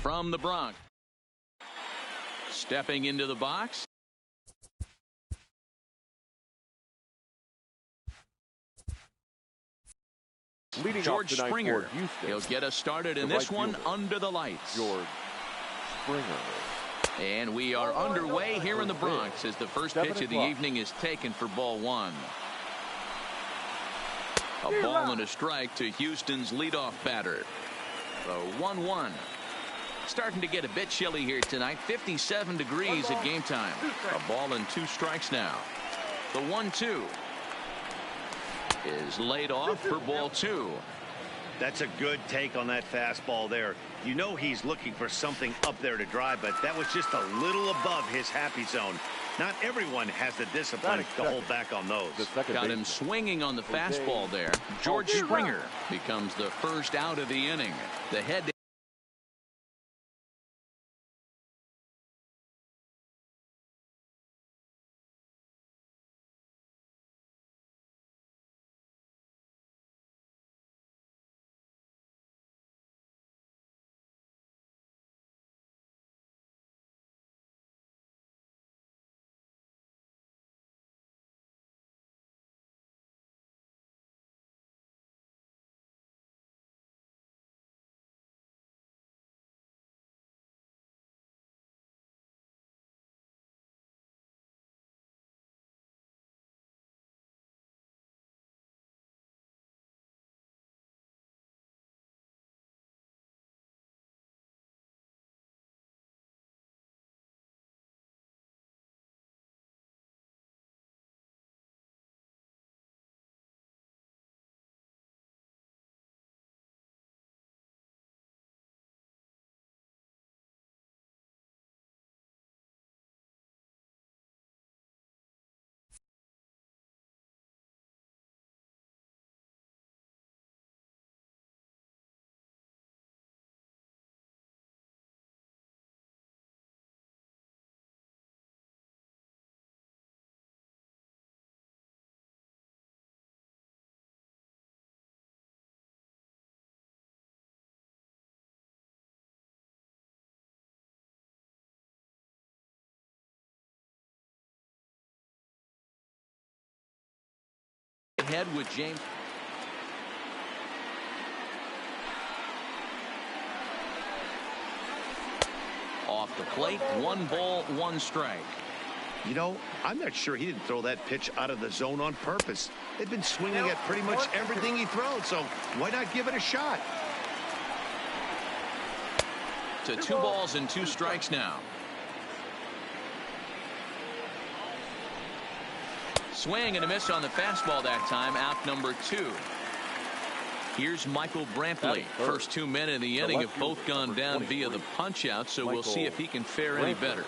from the Bronx. Stepping into the box. George Springer. He'll get us started in this one under the lights. George Springer. And we are underway here in the Bronx as the first pitch of the evening is taken for ball one. A ball and a strike to Houston's leadoff batter. The 1-1. Starting to get a bit chilly here tonight. 57 degrees at game time. A ball and 2 strikes now. The 1-2 is laid off for ball 2. That's a good take on that fastball there. You know he's looking for something up there to drive, but that was just a little above his happy zone. Not everyone has the discipline to hold back on those. Got him swinging on the fastball there. George Springer becomes the first out of the inning. The head ahead with James. Off the plate, 1 ball, 1 strike. You know, I'm not sure he didn't throw that pitch out of the zone on purpose. They've been swinging at pretty much everything he throws, so why not give it a shot? To 2 balls and 2 strikes now. Swing and a miss on the fastball that time. Out number 2. Here's Michael Brantley. First 2 men in the inning have both gone down via the punch out, so we'll see if he can fare any better.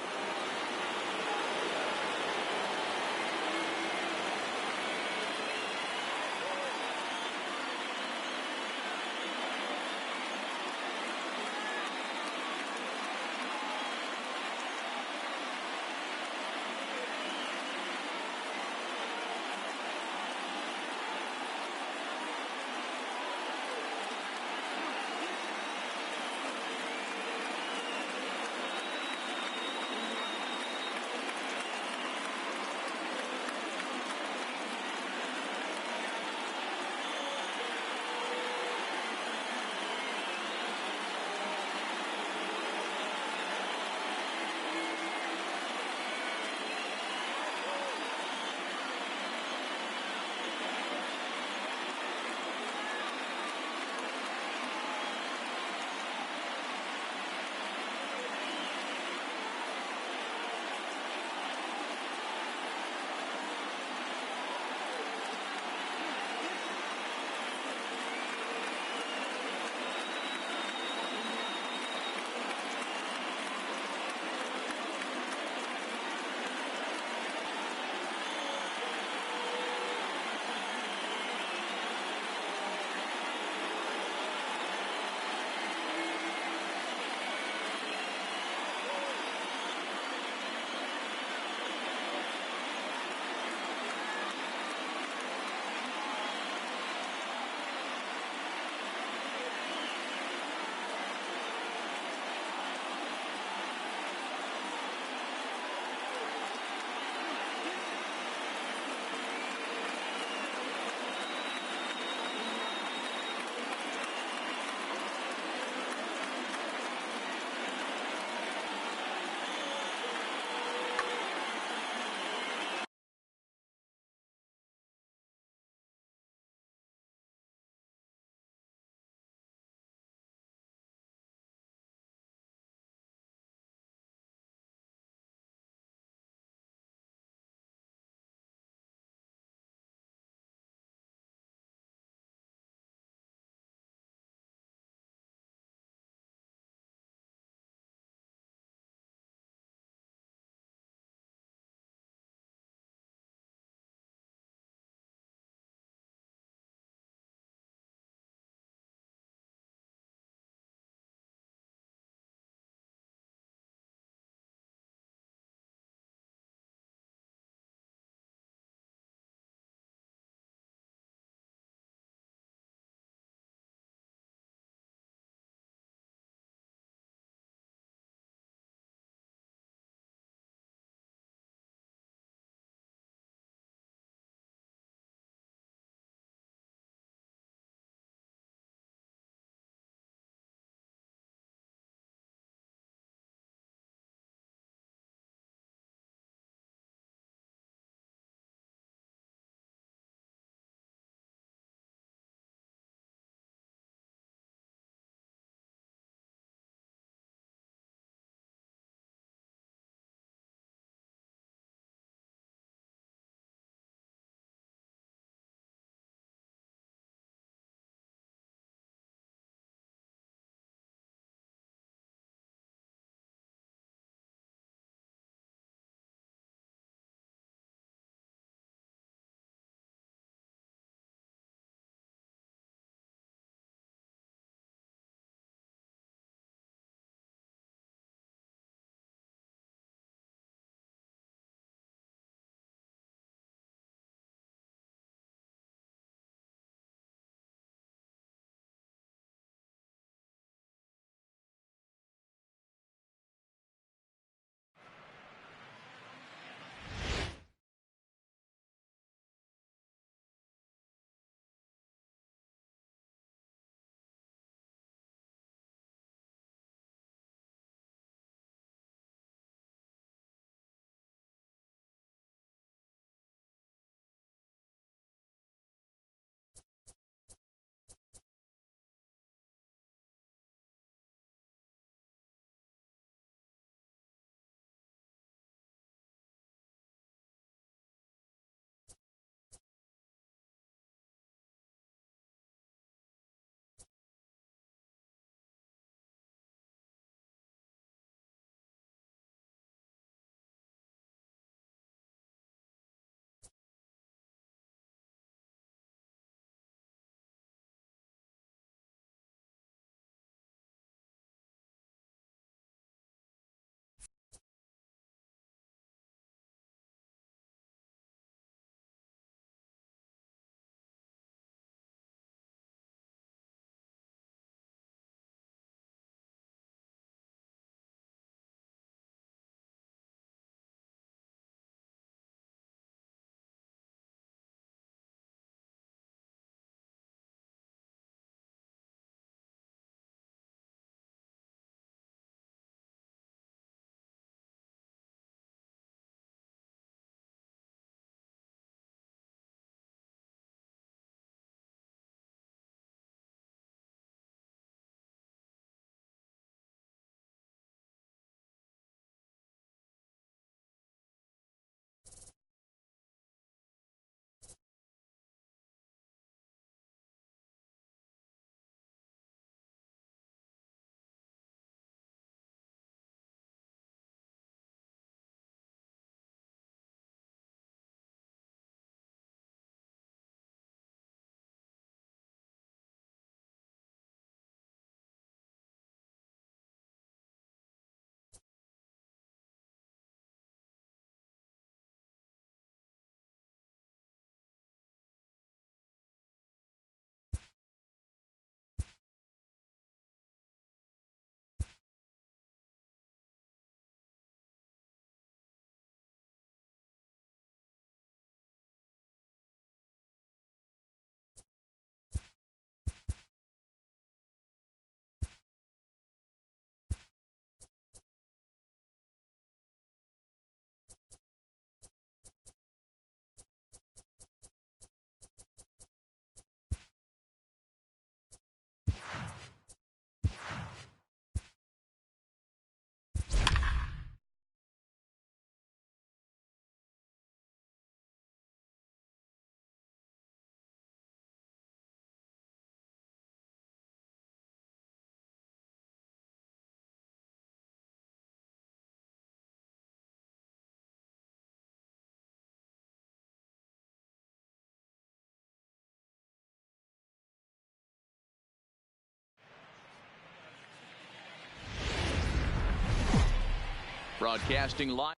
Broadcasting live.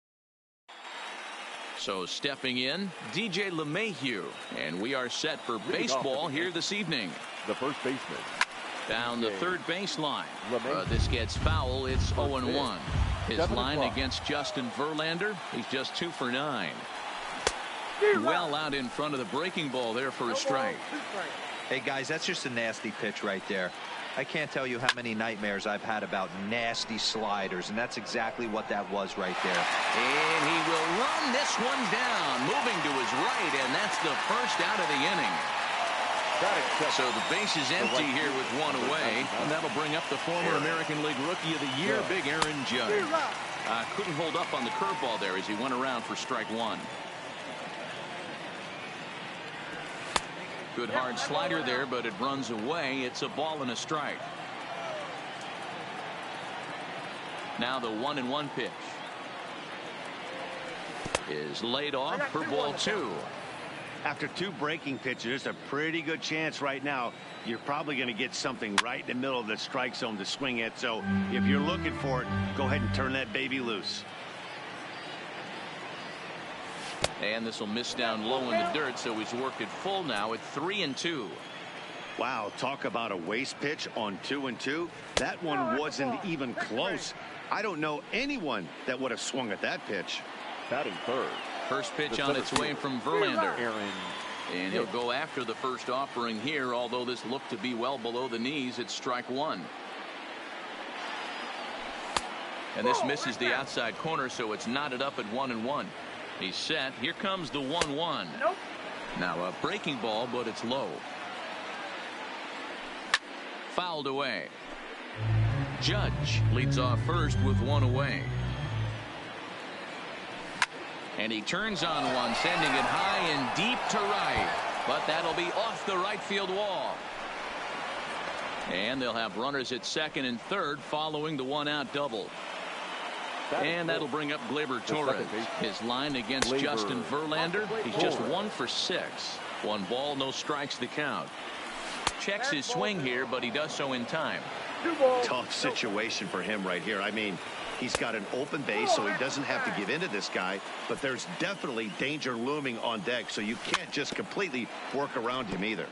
So stepping in, DJ LeMahieu. And we are set for baseball here this evening. The first baseman. Down the third baseline. This gets foul. It's 0-1. His line against Justin Verlander. He's just 2 for 9. Well out in front of the breaking ball there for a strike. Hey, guys, that's just a nasty pitch right there. I can't tell you how many nightmares I've had about nasty sliders, and that's exactly what that was right there. And he will run this one down, moving to his right, and that's the first out of the inning. So the base is empty here with one away, and that'll bring up the former American League Rookie of the Year, Big Aaron Judge. Couldn't hold up on the curveball there as he went around for strike one. Good hard slider there, but it runs away. It's a ball and a strike. Now the 1-1 pitch is laid off for ball 2. After 2 breaking pitches, there's a pretty good chance right now you're probably going to get something right in the middle of the strike zone to swing at. So if you're looking for it, go ahead and turn that baby loose. And this will miss down low in the dirt, so he's worked it full now at 3-2. Wow, talk about a waste pitch on 2-2. That one wasn't even close. I don't know anyone that would have swung at that pitch. Batting third. First pitch on its way from Verlander. And he'll go after the first offering here, although this looked to be well below the knees. It's strike one. And this misses the outside corner, so it's knotted up at 1-1. He's set. Here comes the 1-1. Now a breaking ball, but it's low. Fouled away. Judge leads off first with one away. And he turns on one, sending it high and deep to right. But that'll be off the right field wall. And they'll have runners at second and third following the one-out double. And that'll bring up Gleyber Torres. His line against Justin Verlander. He's just 1 for 6. 1 ball, no strikes to count. Checks his swing here, but he does so in time. Tough situation for him right here. I mean, he's got an open base, so he doesn't have to give in to this guy. But there's definitely danger looming on deck, so you can't just completely work around him either.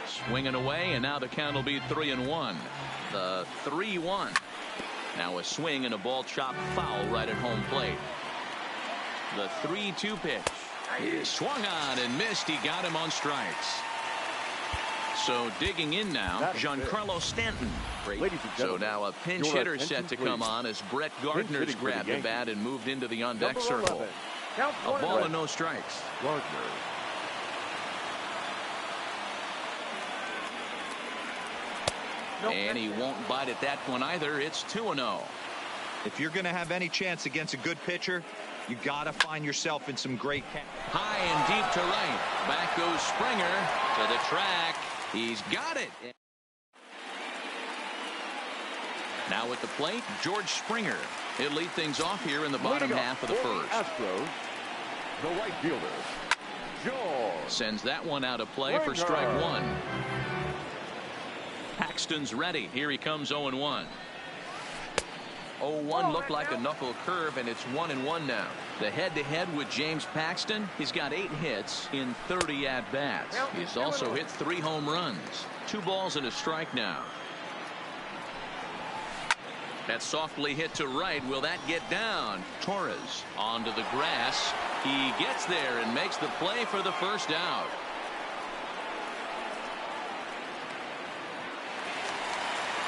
Swinging away, and now the count will be 3-1. The 3-1. Now a swing and a ball chopped foul right at home plate. The 3-2 pitch. He swung on and missed. He got him on strikes. So digging in now, Giancarlo Stanton. So now a pinch hitter set to come on as Brett Gardner's grabbed the bat and moved into the on-deck circle. A ball and no strikes. Gardner. And he won't bite at that one either. It's 2-0. If you're going to have any chance against a good pitcher, you got to find yourself in some great high and deep to right. Back goes Springer to the track. He's got it. Now at the plate, George Springer. He'll lead things off here in the bottom half of the first. Astros, the right fielder, George. Sends that one out of play for strike one. Paxton's ready. Here he comes 0-1. 0-1 looked like a knuckle curve, and it's 1-1 now. The head-to-head with James Paxton. He's got 8 hits in 30 at-bats. He's also hit 3 home runs. 2 balls and a strike now. That softly hit to right. Will that get down? Torres onto the grass. He gets there and makes the play for the first out.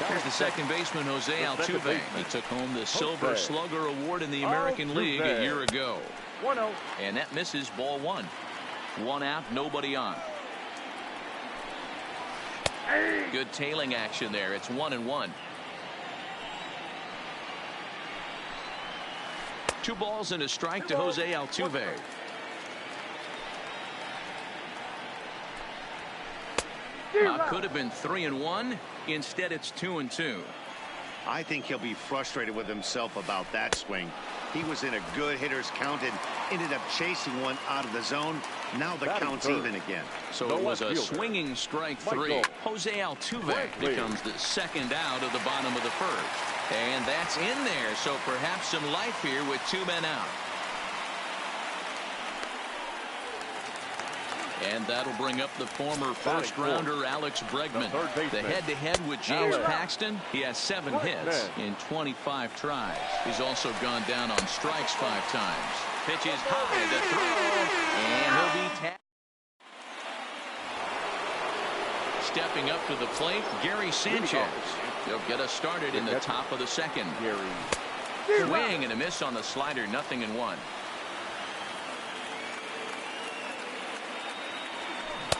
Here's the second baseman, Jose Altuve. He took home the Silver Slugger Award in the American League a year ago. 1-0. And that misses ball 1. 1 out, nobody on. Good tailing action there. It's 1-1. 2 balls and a strike to Jose Altuve. Could have been 3-1. Instead, it's 2-2. I think he'll be frustrated with himself about that swing. He was in a good hitter's count and ended up chasing one out of the zone. Now the count's even again. So it was a swinging strike 3. Jose Altuve becomes the second out of the bottom of the first. And that's in there, so perhaps some life here with 2 men out. And that'll bring up the former first-rounder Alex Bregman. The head-to-head with James Paxton. He has 7 hits in 25 tries. He's also gone down on strikes 5 times. Pitch is high, the throw, and he'll be tapped. Stepping up to the plate, Gary Sanchez. He'll get us started in the top of the second. Swing and a miss on the slider, 0-1.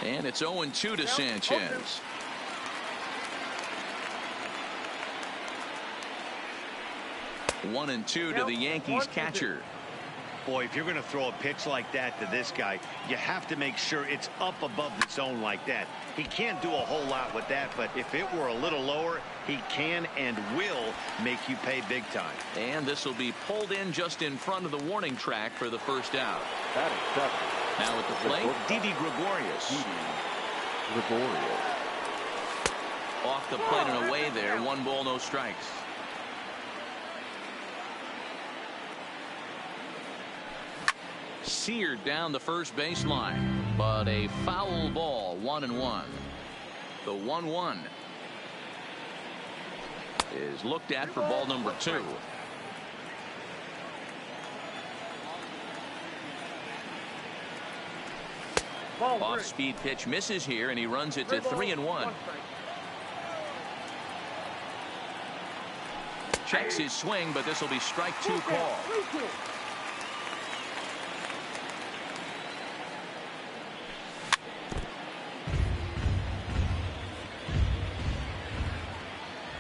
And it's 0-2 to Sanchez. One and 2 to the Yankees catcher. Boy, if you're going to throw a pitch like that to this guy, you have to make sure it's up above the zone like that. He can't do a whole lot with that, but if it were a little lower, he can and will make you pay big time. And this will be pulled in just in front of the warning track for the first out. Now at the plate, Didi Gregorius. Off the plate and away there. 1 ball, no strikes. Seared down the first baseline, but a foul ball. 1-1. The 1-1 is looked at for ball number 2. Off-speed pitch misses here, and he runs it to 3-1. Checks his swing, but this will be strike 2 call.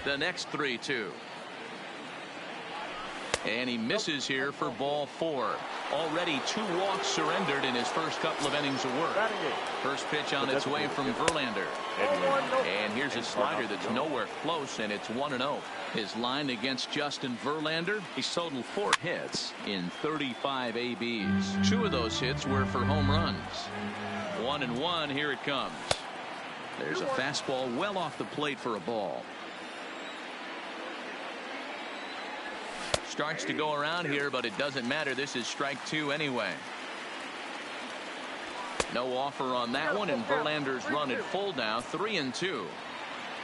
The next 3-2. And he misses here for ball 4. Already 2 walks surrendered in his first couple of innings of work. First pitch on its way from Verlander. And here's a slider that's nowhere close, and it's 1-0. His line against Justin Verlander, he's totaled 4 hits in 35 ABs. 2 of those hits were for home runs. 1-1, here it comes. There's a fastball well off the plate for a ball. Starts to go around here, but it doesn't matter. This is strike 2 anyway. No offer on that one, and Verlander's run at full now. 3-2.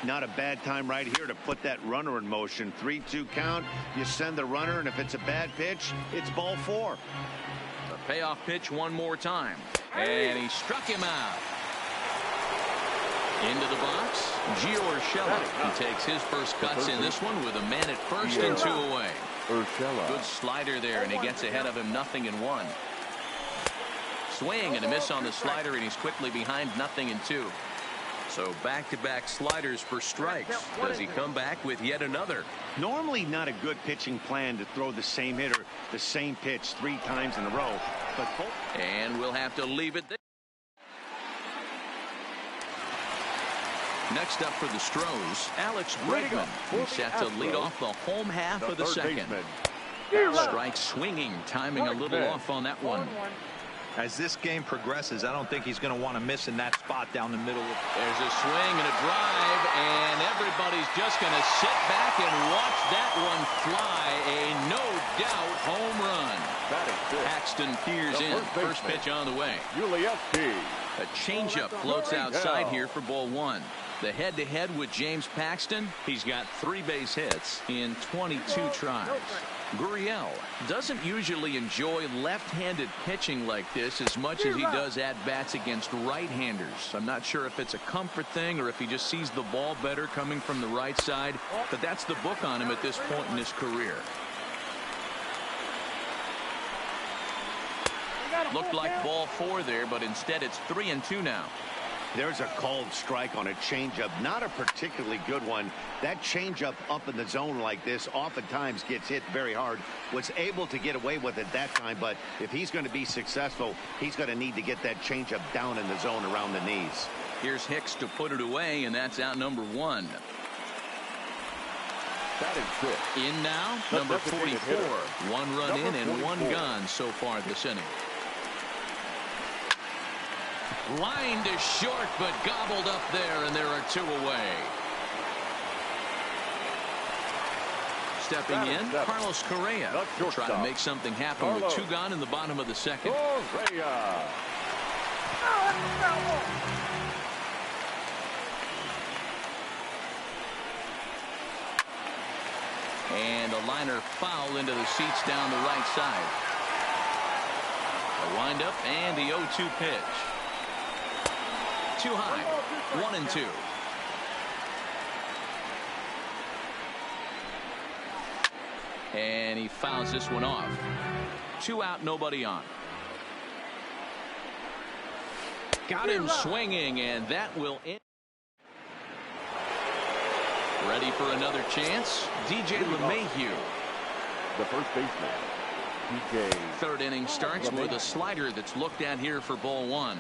Not a bad time right here to put that runner in motion. 3-2 count. You send the runner, and if it's a bad pitch, it's ball 4. The payoff pitch one more time, and he struck him out. Into the box, Gio Urshela. He takes his first cuts in this one with a man at first and 2 away. Good slider there, and he gets ahead of him. 0-1. Swing and a miss on the slider, and he's quickly behind. 0-2. So back-to-back sliders for strikes. Does he come back with yet another? Normally not a good pitching plan to throw the same hitter the same pitch 3 times in a row. And we'll have to leave it there. Next up for the Stros, Alex Bregman, who's set to lead off the home half of the second. Strike swinging, timing a little off on that one. As this game progresses, I don't think he's going to want to miss in that spot down the middle. There's a swing and a drive, and everybody's just going to sit back and watch that one fly. A no-doubt home run. Paxton peers in. First pitch on the way. A changeup floats outside here for ball 1. The head-to-head with James Paxton. He's got 3 base hits in 22 tries. Gurriel doesn't usually enjoy left-handed pitching like this as much as he does at-bats against right-handers. I'm not sure if it's a comfort thing or if he just sees the ball better coming from the right side, but that's the book on him at this point in his career. Looked like ball 4 there, but instead it's 3-2 now. There's a called strike on a changeup. Not a particularly good one. That changeup up in the zone like this oftentimes gets hit very hard. Was able to get away with it that time, but if he's going to be successful, he's going to need to get that changeup down in the zone around the knees. Here's Hicks to put it away, and that's out number 1. Batting fifth. In now, The number designated 44. hitter. One run Number in and 44. one gone so far this inning. Line to short, but gobbled up there, and there are two away. Stepping in, Carlos Correa. Try to make something happen with two gone in the bottom of the second. Correa. And a liner foul into the seats down the right side. A windup and the 0-2 pitch. Too high. 1-2. And he fouls this one off. 2 out, nobody on. Got him swinging, and that will end. Ready for another chance? DJ LeMahieu. The first baseman, DJ. Third inning starts with a slider that's looked at here for ball one.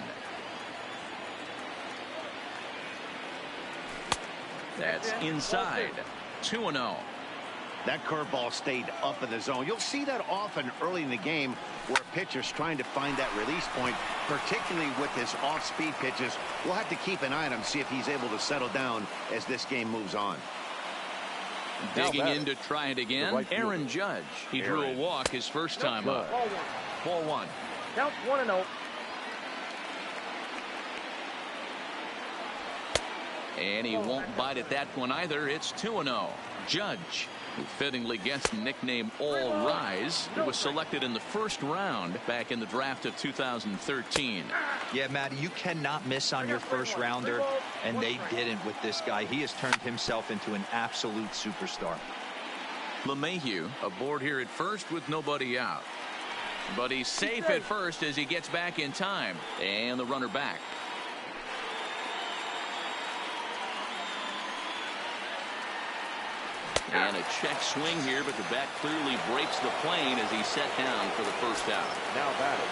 That's inside. 2-0. That curveball stayed up in the zone. You'll see that often early in the game where a pitcher's trying to find that release point, particularly with his off-speed pitches. We'll have to keep an eye on him, see if he's able to settle down as this game moves on. Digging in to try it again, right Aaron Judge. He drew a walk his first time up. Ball one. Count 1-0. And he won't bite at that one either. It's 2-0. Judge, who fittingly gets the nickname All Rise, he was selected in the first round back in the draft of 2013. Yeah, Matty, you cannot miss on your first rounder, and they didn't with this guy. He has turned himself into an absolute superstar. LeMahieu aboard here at first with nobody out. But he's safe at first as he gets back in time. And the runner back. And a check swing here, but the bat clearly breaks the plane as he's set down for the first out. Now batting.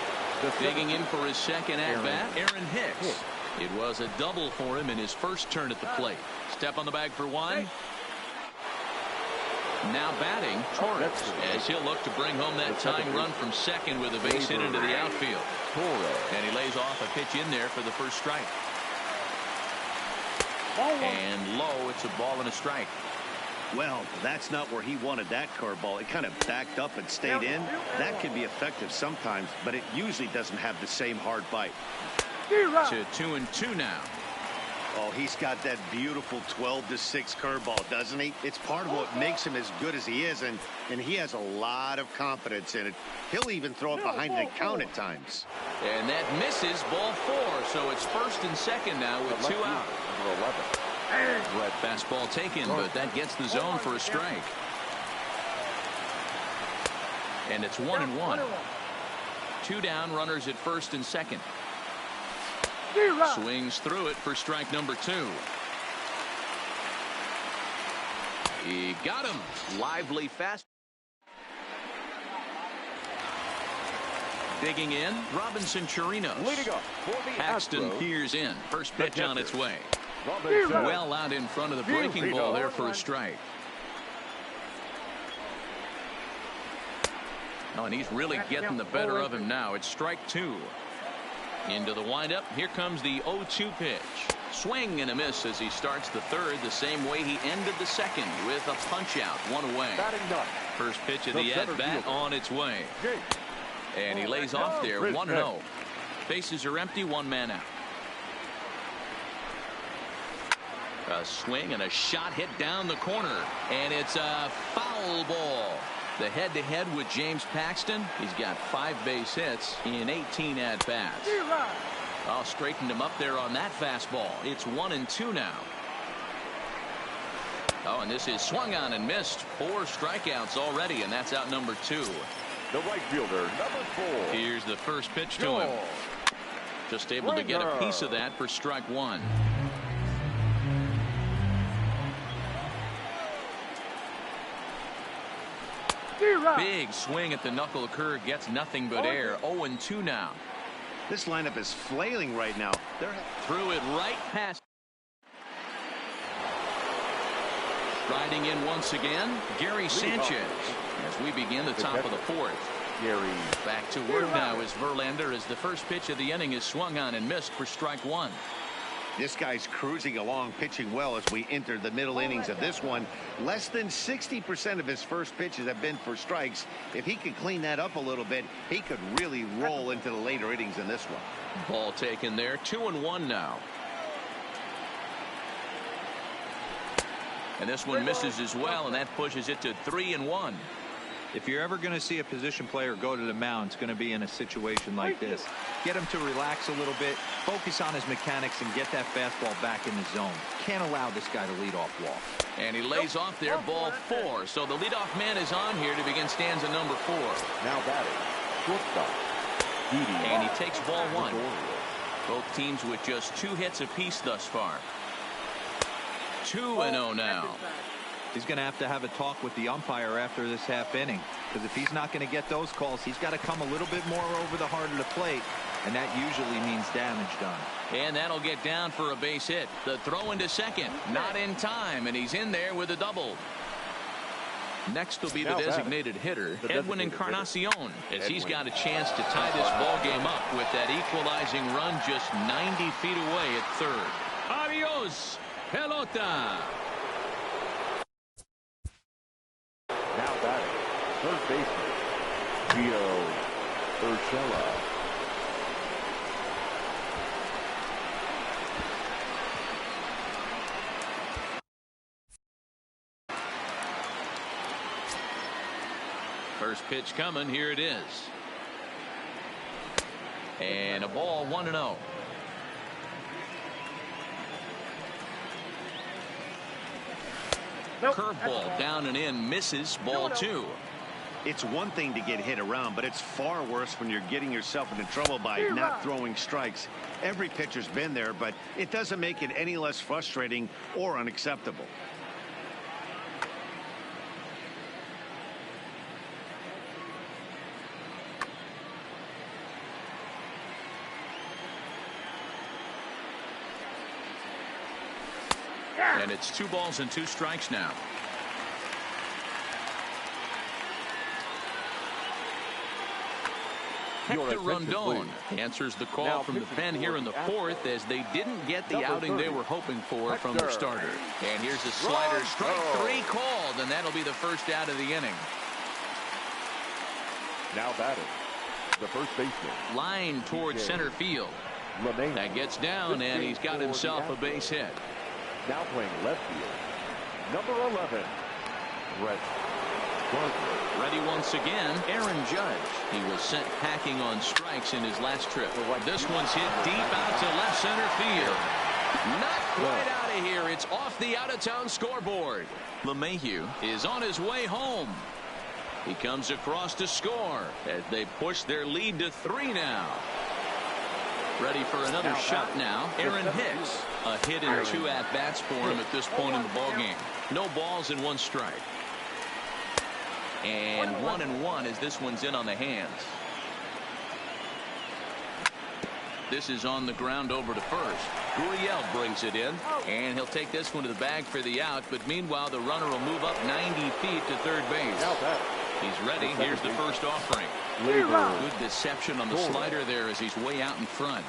Digging in for his second at-bat, Aaron Hicks. It was a double for him in his first turn at the plate. Step on the bag for one. Now batting, Torres, as he'll look to bring home that tying run from second with a base hit into the outfield. And he lays off a pitch in there for the first strike. And low, it's a ball and a strike. Well, that's not where he wanted that curveball. It kind of backed up and stayed in. That can be effective sometimes, but it usually doesn't have the same hard bite. To 2-2 now. Oh, he's got that beautiful 12-6 curveball, doesn't he? It's part of what makes him as good as he is, and he has a lot of confidence in it. He'll even throw it behind the count at times. And that misses, ball 4, so it's first and second now with 2 out. Number 11. Red fastball taken, but that gets the zone for a strike. And it's 1-1. 2 down, runners at first and second. Swings through it for strike number 2. He got him. Lively fast. Digging in, Robinson Chirinos. Leading up for the Paxton Astros. peers in. First pitch on its way. Robinson. Well out in front of the breaking ball there for a strike. Oh, and he's really getting the better of him now. It's strike 2. Into the windup. Here comes the 0-2 pitch. Swing and a miss as he starts the third the same way he ended the second with a punch out, 1 away. First pitch of the at-bat on its way. And he lays off there, 1-0. Bases are empty, 1 man out. A swing and a shot hit down the corner, and it's a foul ball. The head-to-head with James Paxton. He's got 5 base hits in 18 at-bats. Oh, straightened him up there on that fastball. It's 1-2 now. Oh, and this is swung on and missed. 4 strikeouts already, and that's out number 2. The right fielder, number 4. Here's the first pitch to him. Just able to get a piece of that for strike 1. Big swing at the knuckle curve, gets nothing but air. 0-2 now. This lineup is flailing right now. They're threw it right past. Striding in once again, Gary Sanchez, as we begin the top of the fourth. Gary. Back to work now is Verlander as the first pitch of the inning is swung on and missed for strike one. This guy's cruising along, pitching well as we enter the middle innings of this one. Less than 60% of his first pitches have been for strikes. If he could clean that up a little bit, he could really roll into the later innings in this one. Ball taken there, 2-1 now. And this one misses as well, and that pushes it to 3-1. If you're ever going to see a position player go to the mound, it's going to be in a situation like this. Get him to relax a little bit, focus on his mechanics, and get that fastball back in the zone. Can't allow this guy to lead off walk. And he lays off there, ball 4. So the leadoff man is on here to begin stanza number 4. Now batting, shortstop. And he takes ball 1. Both teams with just 2 hits apiece thus far. 2-0 now. He's going to have a talk with the umpire after this half inning, because if he's not going to get those calls, he's got to come a little bit more over the heart of the plate, and that usually means damage done. And that'll get down for a base hit. The throw into second, not in time, and he's in there with a double. Next will be the designated hitter, Edwin Encarnacion, as he's got a chance to tie this ball game up with that equalizing run just 90 feet away at third. Adios, pelota. Now batting, third baseman, Gio Urshela. First pitch coming, here it is. And a ball, 1-0. Curveball down and in, misses, ball 2. It's one thing to get hit around, but it's far worse when you're getting yourself into trouble by not throwing strikes. Every pitcher's been there, but it doesn't make it any less frustrating or unacceptable. And it's 2 balls and 2 strikes now. Hector Rondon answers the call from the pen here in the 4th, as they didn't get the outing they were hoping for from their starter. And here's a slider, strike 3 called, and that'll be the first out of the inning. Now batting, the first baseman. Line towards center field. That gets down, and he's got himself a base hit. Now playing left field, number 11, Brett Gardner. Ready once again, Aaron Judge. He was sent packing on strikes in his last trip. This one's hit deep out to left center field. Not quite out of here. It's off the out-of-town scoreboard. LeMahieu is on his way home. He comes across to score as they push their lead to 3 now. Ready for another shot now, Aaron Hicks. A hit and 2 at-bats for him at this point in the ballgame. No balls and 1 strike. And 1-1 as this one's in on the hands. This is on the ground over to first. Gurriel brings it in, and he'll take this one to the bag for the out, but meanwhile the runner will move up 90 feet to third base. He's ready. Here's the first offering. Good deception on the slider there as he's way out in front.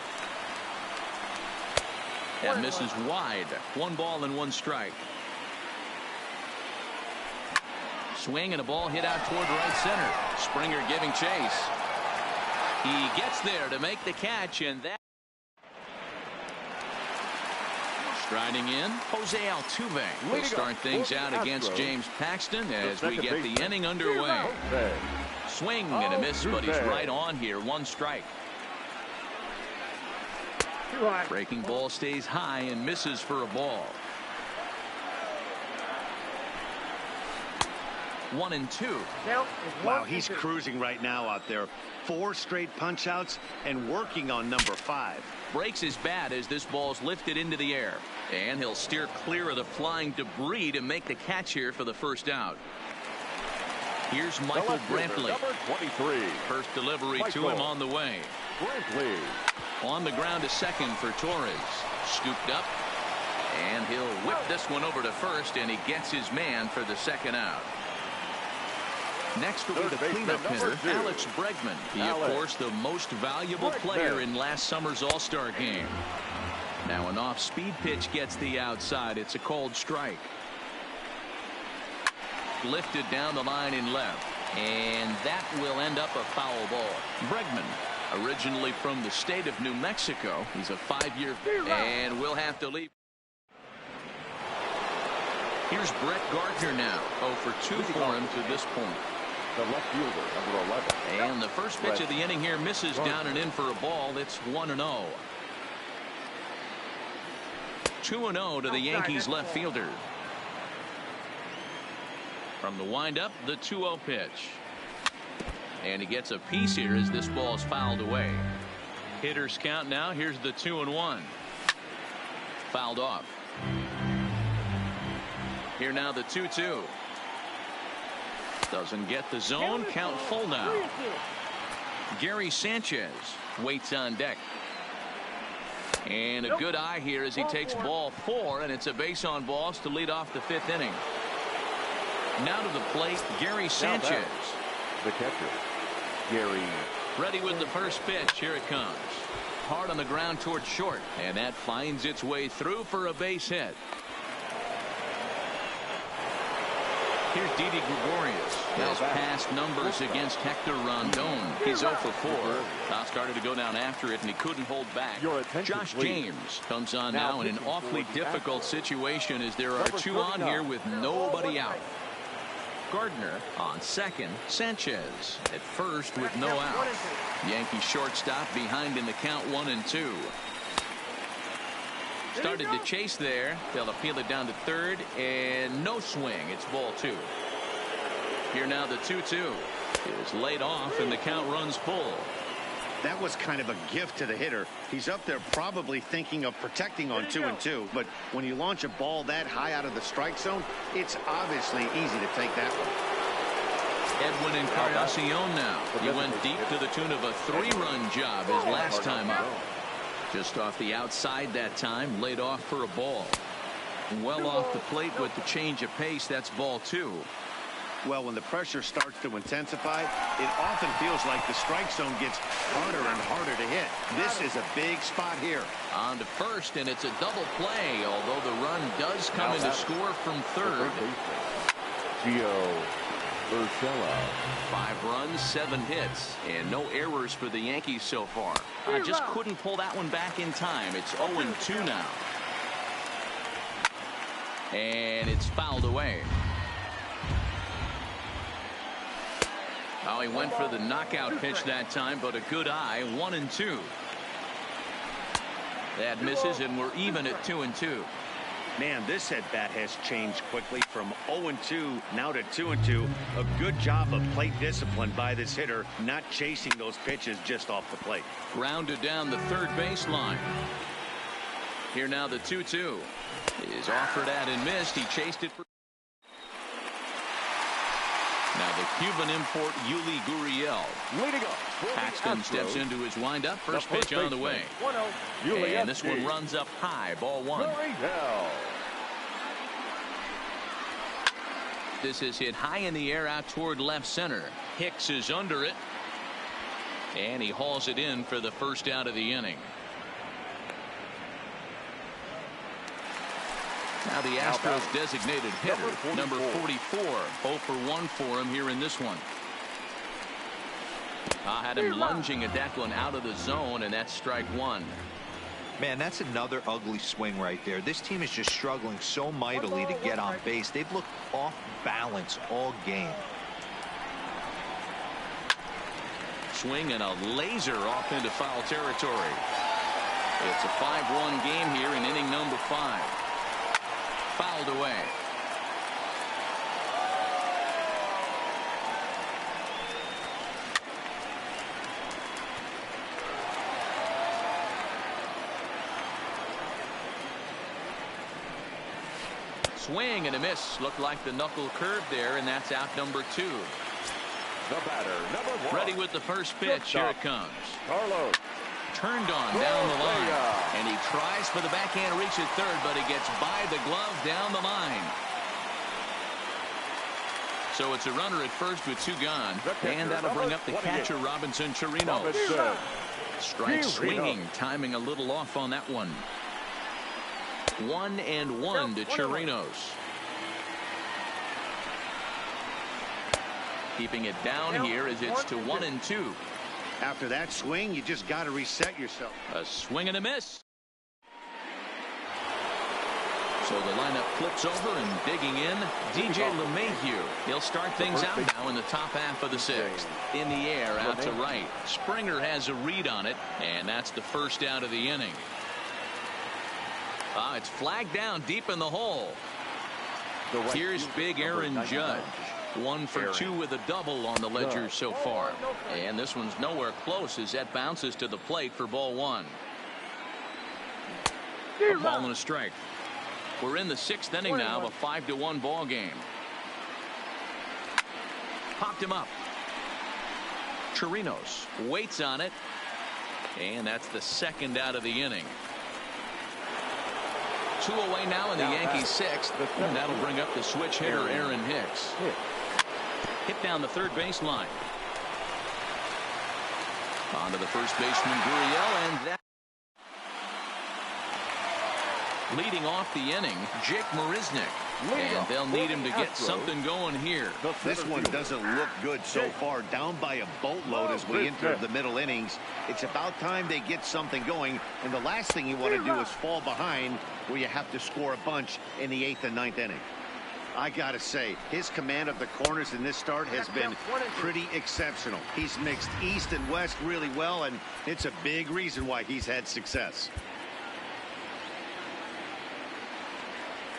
That misses wide. 1 ball and 1 strike. Swing and a ball hit out toward right center. Springer giving chase. He gets there to make the catch, and that. Striding in, Jose Altuve will start things out against James Paxton as we get the inning underway. Swing and a miss, but he's right on here. 1 strike. Breaking ball stays high and misses for a ball. 1-2. Wow, he's cruising right now out there. 4 straight punch outs and working on number 5. Breaks his bat as this ball's lifted into the air, and he'll steer clear of the flying debris to make the catch here for the first out. Here's Michael Brantley. Number 23. First delivery to him on the way. Brantley. On the ground to second for Torres. Scooped up, And he'll whip this one over to first, and he gets his man for the second out. Next will be the cleanup hitter, Alex Bregman. He, of course, the most valuable player in last summer's All-Star game. Now an off-speed pitch gets the outside. It's a called strike. Lifted down the line in left. And that will end up a foul ball. Bregman, originally from the state of New Mexico. He's a 5-year and will have to leave. Here's Brett Gardner now. 0 for 2 for him to this point. The left fielder, number 11. And the first pitch of the inning here misses down and in for a ball. It's 1-0. 2-0 to the Yankees left fielder. From the windup, the 2-0 pitch. And he gets a piece here as this ball is fouled away. Hitters count now. Here's the 2-1. Fouled off. Here now the 2-2. Doesn't get the zone. Count full now. Gary Sanchez waits on deck. And a good eye here as he takes ball 4, and it's a base on balls to lead off the 5th inning. Now to the plate, Gary Sanchez. The catcher, Gary. Ready with the first pitch. Here it comes. Hard on the ground towards short, and that finds its way through for a base hit. Here's Didi Gregorius. His past numbers against Hector Rondon. He's 0 for 4. Started to go down after it, and he couldn't hold back. Josh James comes on now in an awfully difficult situation as there are 2 on here with nobody out. Gardner on second. Sanchez at first with no out. Yankee shortstop behind in the count 1-2. Started to chase there. They'll appeal it down to third, and no swing. It's ball 2. Here now the 2-2 is laid off, and the count runs full. That was kind of a gift to the hitter. He's up there probably thinking of protecting on 2-2, but when you launch a ball that high out of the strike zone, it's obviously easy to take that one. Edwin Encarnacion now. He went deep to the tune of a 3-run job his last time up. Just off the outside that time, laid off for a ball. Well off the plate with the change of pace. That's ball 2. Well, when the pressure starts to intensify, it often feels like the strike zone gets harder and harder to hit. This is a big spot here. On to first, and it's a double play, although the run does come in to score from third. Gio Urshela. 5 runs, 7 hits, and no errors for the Yankees so far. Just couldn't pull that one back in time. It's 0-2 now. And it's fouled away. He went for the knockout pitch that time, but a good eye. 1-2. That misses, and we're even at 2-2. Man, this at bat has changed quickly from 0-2 now to 2-2. A good job of plate discipline by this hitter, not chasing those pitches just off the plate. Grounded down the third baseline. Here now the 2-2 is offered at and missed. He chased it for. Now the Cuban import Yuli Gurriel. Leading up. Paxton steps into his windup. First pitch on the way. And this one runs up high. Ball 1. This is hit high in the air out toward left center. Hicks is under it. And he hauls it in for the first out of the inning. Now the Astros designated hitter, number 44, 0 for 1 for him here in this one. Had him lunging at that one out of the zone, and that's strike 1. Man, that's another ugly swing right there. This team is just struggling so mightily to get on base. They've looked off balance all game. Swing and a laser off into foul territory. It's a 5-1 game here in inning number 5. Fouled away. Swing and a miss. Looked like the knuckle curve there, and that's out number 2. The batter, number 1. Ready with the first pitch. Here it comes. Carlos turned on down the line. And he tries for the backhand reach at third, but he gets by the glove down the line. So it's a runner at first with 2 gone. And that'll bring up the catcher, Robinson Chirinos. Strike swinging, timing a little off on that one. 1-1 to Chirinos. Keeping it down here as it's to 1-2. After that swing, you just got to reset yourself. A swing and a miss. So the lineup flips over and digging in, DJ LeMahieu. He'll start things out now in the top half of the 6th. In the air, out to right. Springer has a read on it, and that's the first out of the inning. It's flagged down deep in the hole. Here's big Aaron Judge. 1 for 2 with a double on the ledger so far. And this one's nowhere close as that bounces to the plate for ball 1. A ball and a strike. We're in the 6th inning now of a 5-1 ball game. Popped him up. Chirinos waits on it. And that's the 2nd out of the inning. 2 away now in the Yankees 6th. And that'll bring up the switch hitter Aaron Hicks. Hit down the third baseline. On to the first baseman Gurriel, and that leading off the inning, Jake Marisnick. And they'll need him to get something going here. This one doesn't look good so far. Down by a boatload as we enter the middle innings. It's about time they get something going. And the last thing you want to do is fall behind where you have to score a bunch in the 8th and 9th inning. I got to say, his command of the corners in this start has been pretty exceptional. He's mixed east and west really well, and it's a big reason why he's had success.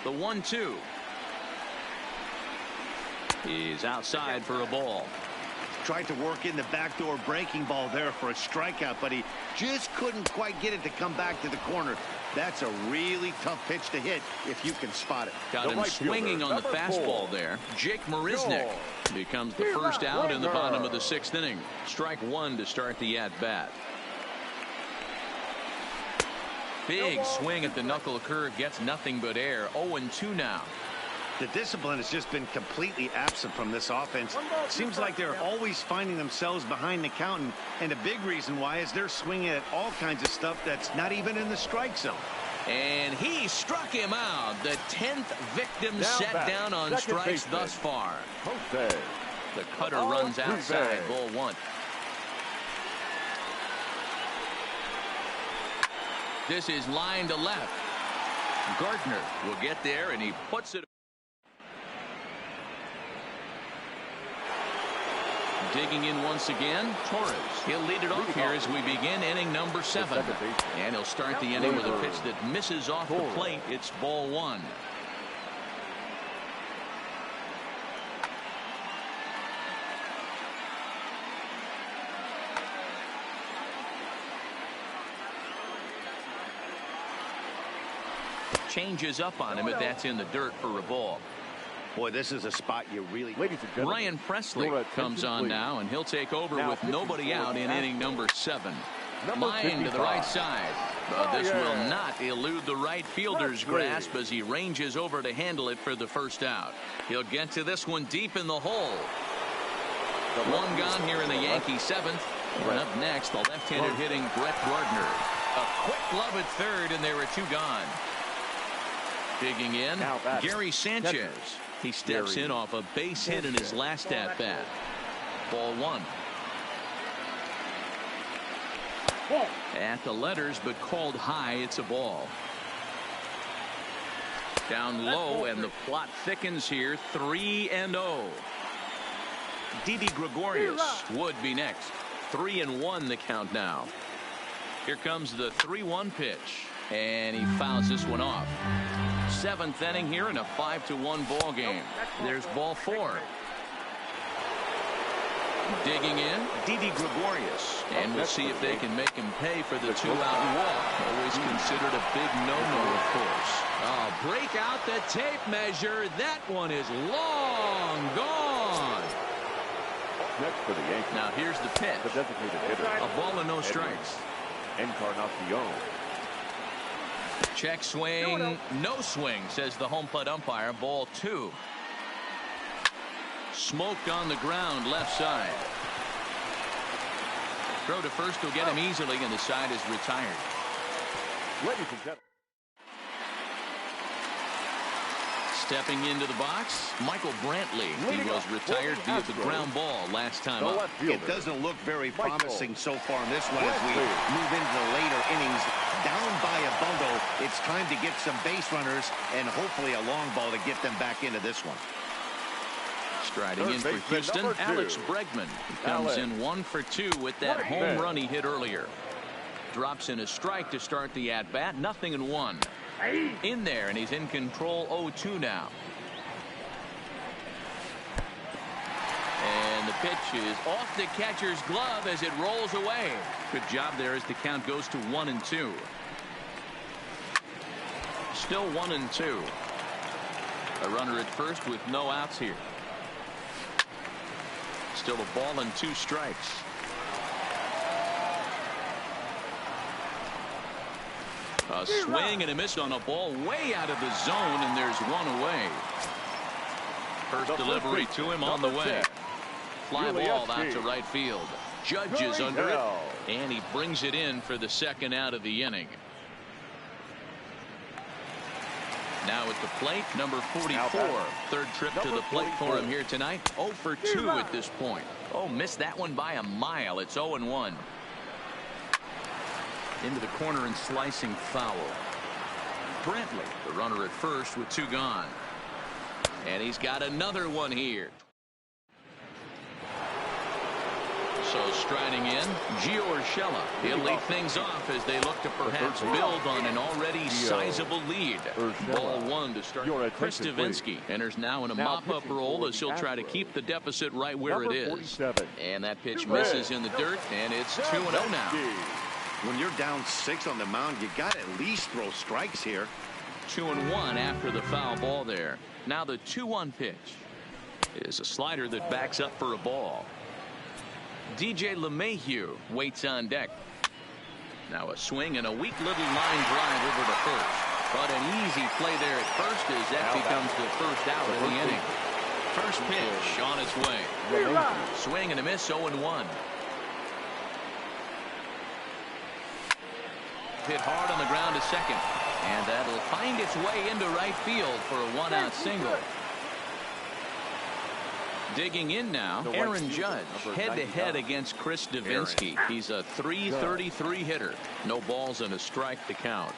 The 1-2. He's outside for a ball. Tried to work in the backdoor breaking ball there for a strikeout, but he just couldn't quite get it to come back to the corner. That's a really tough pitch to hit if you can spot it. Got him swinging on the fastball there. Jake Marisnick becomes the first out in the bottom of the 6th inning. Strike 1 to start the at-bat. Big swing at the knuckle curve, gets nothing but air. 0-2 now. The discipline has just been completely absent from this offense. Seems like they're always finding themselves behind the count, and a big reason why is they're swinging at all kinds of stuff that's not even in the strike zone. And he struck him out. The 10th victim set down on strikes thus far. The cutter runs outside. Ball 1. This is line to left. Gardner will get there, and he puts it. Digging in once again, Torres. He'll lead it off here as we begin inning number 7. And he'll start the inning with a pitch that misses off the plate. It's ball 1. Changes up on him, but that's in the dirt for a ball. Boy, this is a spot you really... Ryan Presley comes on now, and he'll take over with nobody out in inning number 7. Line to the right side. But this will not elude the right fielder's grasp as he ranges over to handle it for the first out. He'll get to this one deep in the hole. 1 gone here in the Yankee 7th. And up next, the left-handed hitting Brett Gardner. A quick glove at third, and there are 2 gone. Digging in, Gary Sanchez. He steps in off a base hit in his last at-bat. Ball 1. At the letters, but called high. It's a ball. Down low, and the plot thickens here. 3-0. Didi Gregorius would be next. 3-1 the count now. Here comes the 3-1 pitch, and he fouls this one off. 7th inning here in a 5-1 ball game. There's ball 4. Digging in, Didi Gregorius, and we'll see if they can make him pay for the 2-out walk. Always considered a big no-no, of course. Break out the tape measure. That one is long gone. Next for the Yankees. Now here's the pitch. The designated hitter. A ball and no strikes. Encarnacion. Check swing, no swing, says the home plate umpire. Ball 2. Smoked on the ground, left side. Throw to first will get him easily, and the side is retired. Ladies and gentlemen. Stepping into the box, Michael Brantley. He was retired via the ground ball last time up. It doesn't look very promising so far in this one as we move into the later innings. Down by a bundle, it's time to get some base runners and hopefully a long ball to get them back into this one. Striding in for Houston, Alex Bregman. He comes in 1 for 2 with that home run he hit earlier. Drops in a strike to start the at-bat. 0-1. In there, and he's in control. 0-2 now. And the pitch is off the catcher's glove as it rolls away. Good job there as the count goes to 1-2. Still 1-2. A runner at first with no outs here. Still a ball and 2 strikes. A swing and a miss on a ball way out of the zone, and there's 1 away. First delivery to him on the way. Fly ball out to right field. Judge is under it, and he brings it in for the 2nd out of the inning. Now at the plate, number 44. 3rd trip to the plate for him here tonight. 0 for 2 at this point. Oh, missed that one by a mile. It's 0-1. Into the corner and slicing foul. Brantley, the runner at first with 2 gone. And he's got another one here. So striding in, Gio Urshela. He'll lead things off as they look to perhaps build on an already sizable lead. Ball 1 to start. Chris Davinsky enters now in a mop-up role as he'll try to keep the deficit right where it is. And that pitch misses in the dirt, and it's 2-0 now. When you're down 6 on the mound, you got to at least throw strikes here. 2-1 after the foul ball there. Now the 2-1 pitch is a slider that backs up for a ball. DJ LeMahieu waits on deck. Now a swing and a weak little line drive over to first. But an easy play there at first as that becomes the first out of the inning. First pitch on its way. Swing and a miss, 0-1. Hit hard on the ground to second. And that'll find its way into right field for a 1-out single. Digging in now, Aaron Judge, head-to-head against Chris Davinsky. He's a .333 hitter. No balls and a strike to count.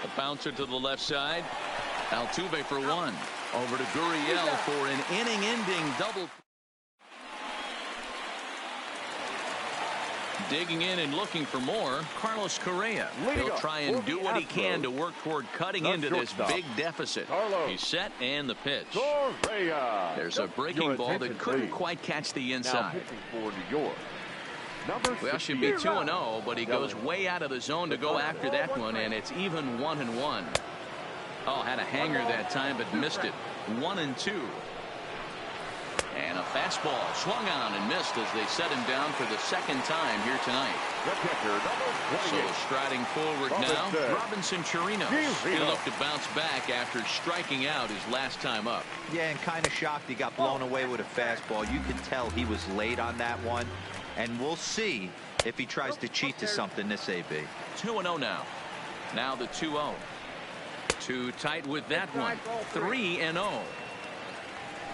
A bouncer to the left side. Altuve for 1. Over to Gurriel for an inning-ending double. Digging in and looking for more, Carlos Correa. He'll try and do what he can to work toward cutting into this big deficit. He's set, and the pitch. There's a breaking ball that couldn't quite catch the inside. Well, should be 2-0, but he goes way out of the zone to go after that one, and it's even 1-1. Oh, had a hanger that time, but missed it. 1-2. And a fastball swung on and missed as they set him down for the 2nd time here tonight. So striding forward now, Robinson Chirinos. He'll look to bounce back after striking out his last time up. Yeah, and kind of shocked he got blown away with a fastball. You can tell he was late on that one. And we'll see if he tries to cheat to something this AB. 2-0 now. Now the 2-0. Too tight with that one. 3-0.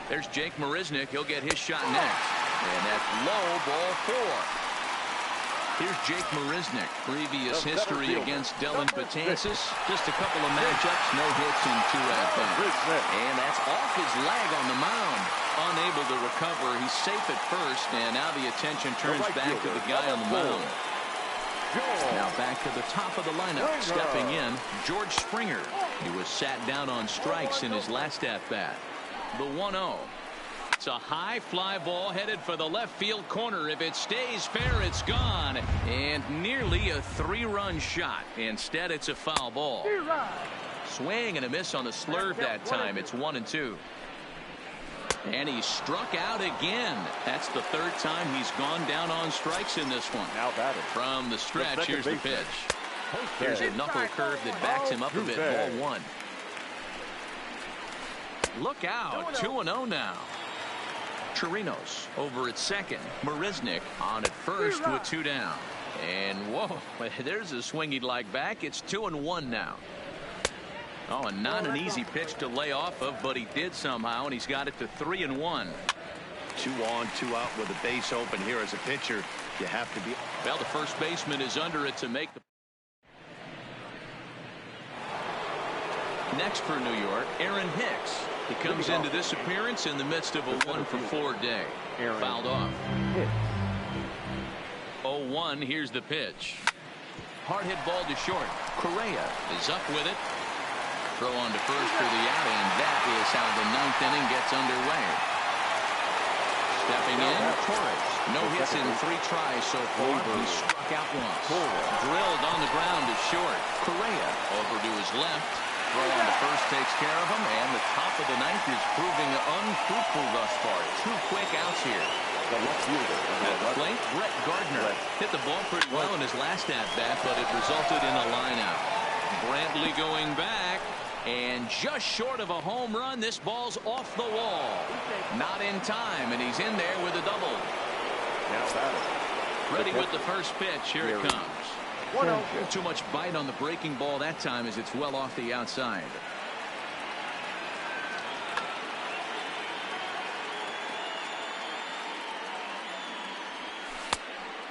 There's Jake Marisnick. He'll get his shot next. And that's low, ball 4. Here's Jake Marisnick. Previous history against Dellin Betances. Just a couple of matchups, no hits in 2 at-bats. And that's off his leg on the mound. Unable to recover. He's safe at first, and now the attention turns back to the guy on the mound. Now back to the top of the lineup. Stepping in, George Springer. He was sat down on strikes in his last at-bat. The 1-0. It's a high fly ball headed for the left field corner. If it stays fair, it's gone. And nearly a 3-run shot. Instead, it's a foul ball. Swing and a miss on the slurve that time. It's 1-2. And he struck out again. That's the third time he's gone down on strikes in this one. Now batting. From the stretch, here's the pitch. Here's a knuckle curve that backs him up a bit. Ball one. Look out. 2-0 now. Chirinos over at second. Marisnik on at first with 2 down. And whoa, there's a swing he'd like back. It's 2-1 now. Oh, and not an easy pitch to lay off of, but he did somehow, and he's got it to 3-1. 2 on, 2 out with a base open here as a pitcher. You have to be. Well, the first baseman is under it to make the. Next for New York, Aaron Hicks. He comes into this appearance in the midst of a 1-for-4 day. Fouled off. 0-1. Here's the pitch. Hard hit ball to short. Correa is up with it. Throw on to first for the out, and that is how the 9th inning gets underway. Stepping in, Torres. No hits in 3 tries so far. He struck out once. Drilled on the ground to short. Correa over to his left. Throw on to first takes care of him, and the top of the 9th is proving unfruitful thus far. 2 quick outs here. The left fielder. At the plate, Brett Gardner hit the ball pretty well in his last at-bat, but it resulted in a line-out. Brantley going back, and just short of a home run. This ball's off the wall. Not in time, and he's in there with a double. Ready with the first pitch. Here it comes. Too much bite on the breaking ball that time as it's well off the outside.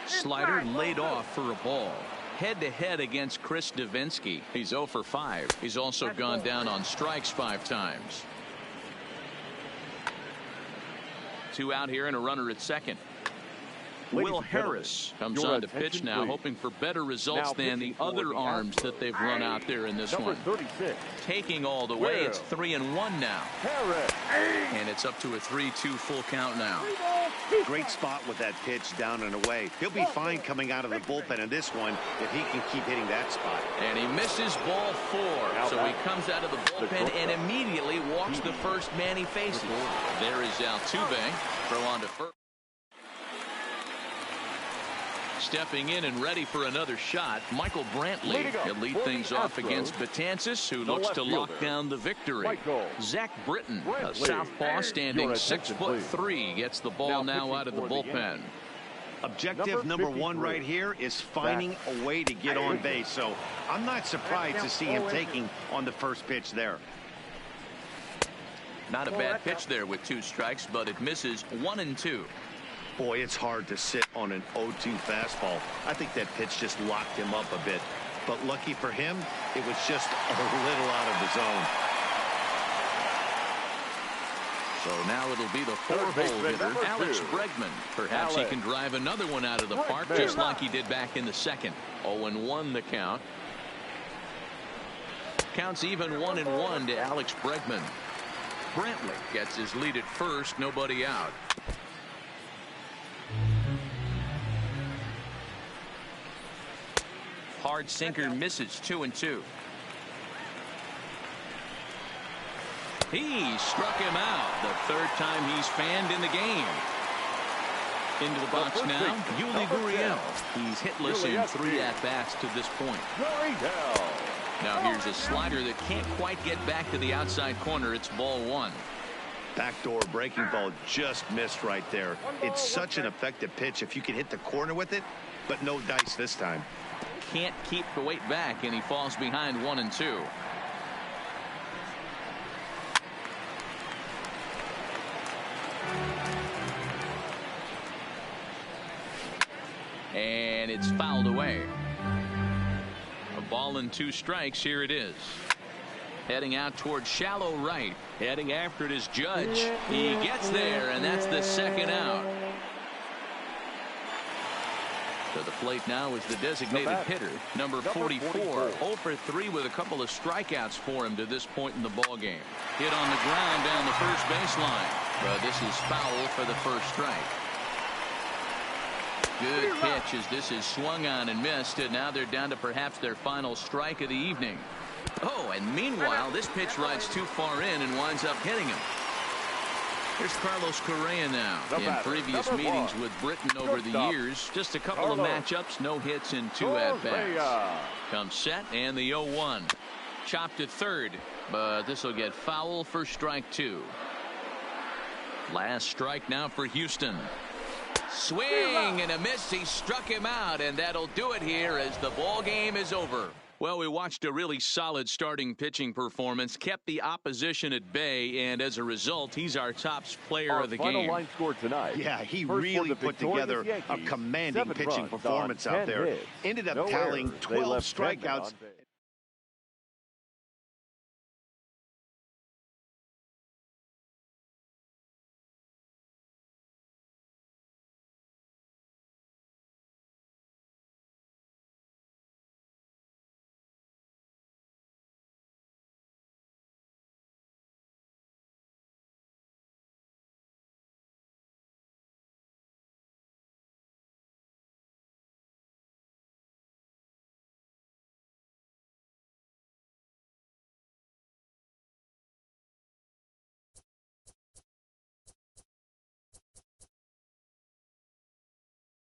Slider laid off for a ball. Head-to-head against Chris Davinsky. He's 0 for 5. He's also gone down on strikes 5 times. 2 out here and a runner at second. Will Harris comes on to pitch now, hoping for better results than the other arms that they've run out there in this one. Taking all the way, it's 3-1 now. And it's up to a 3-2 full count now. Great spot with that pitch down and away. He'll be fine coming out of the bullpen in this one if he can keep hitting that spot. And he misses ball 4. So he comes out of the bullpen and immediately walks the first man he faces. There is Altuve. Throw on to first. Stepping in and ready for another shot, Michael Brantley. He'll lead things off against Betances, who looks to lock down the victory. Zach Britton, a southpaw standing 6'3", gets the ball now out of the bullpen. Objective number 1 right here is finding a way to get on base. So I'm not surprised to see him taking on the first pitch there. Not a bad pitch there with 2 strikes, but it misses 1-2. Boy, it's hard to sit on an 0-2 fastball. I think that pitch just locked him up a bit. But lucky for him, it was just a little out of the zone. So now it'll be the 4-hole hitter, Alex Bregman. Perhaps he can drive another one out of the park just like he did back in the second. 0-1 the count. Counts even 1-1 to Alex Bregman. Brantley gets his lead at first, nobody out. Hard sinker misses 2-2. He struck him out. The 3rd time he's fanned in the game. Into the box now, Yuli Gurriel. He's hitless in 3 at-bats to this point. Now here's a slider that can't quite get back to the outside corner. It's ball 1. Backdoor breaking ball just missed right there. It's such an effective pitch if you can hit the corner with it, but no dice this time. Can't keep the weight back, and he falls behind 1-2. And it's fouled away. A ball and 2 strikes. Here it is. Heading out towards shallow right. Heading after it is Judge. He gets there, and that's the 2nd out. To the plate now is the designated hitter, number 44. 0 for 3 with a couple of strikeouts for him to this point in the ball game. Hit on the ground down the first baseline, but this is foul for the first strike. Good pitch as this is swung on and missed, and now they're down to perhaps their final strike of the evening. Oh, and meanwhile, this pitch rides too far in and winds up hitting him. Here's Carlos Correa now. The In batter, previous number meetings 1. with Britain over the Shortstop. years, just a couple Carlos of matchups, no hits in 2 at-bats. Correa. Comes set and the 0-1. Chopped to third, but this will get foul for strike 2. Last strike now for Houston. Swing and a miss. He struck him out, and that'll do it here as the ball game is over. Well, we watched a really solid starting pitching performance, kept the opposition at bay, and as a result, he's our top player of the Final game. line score tonight. Yeah, he First really for the put together victorious a Yankees, commanding 7 pitching runs performance on out 10 there. hits. Ended up No tallying errors. They 12 left 10 men strikeouts. on base.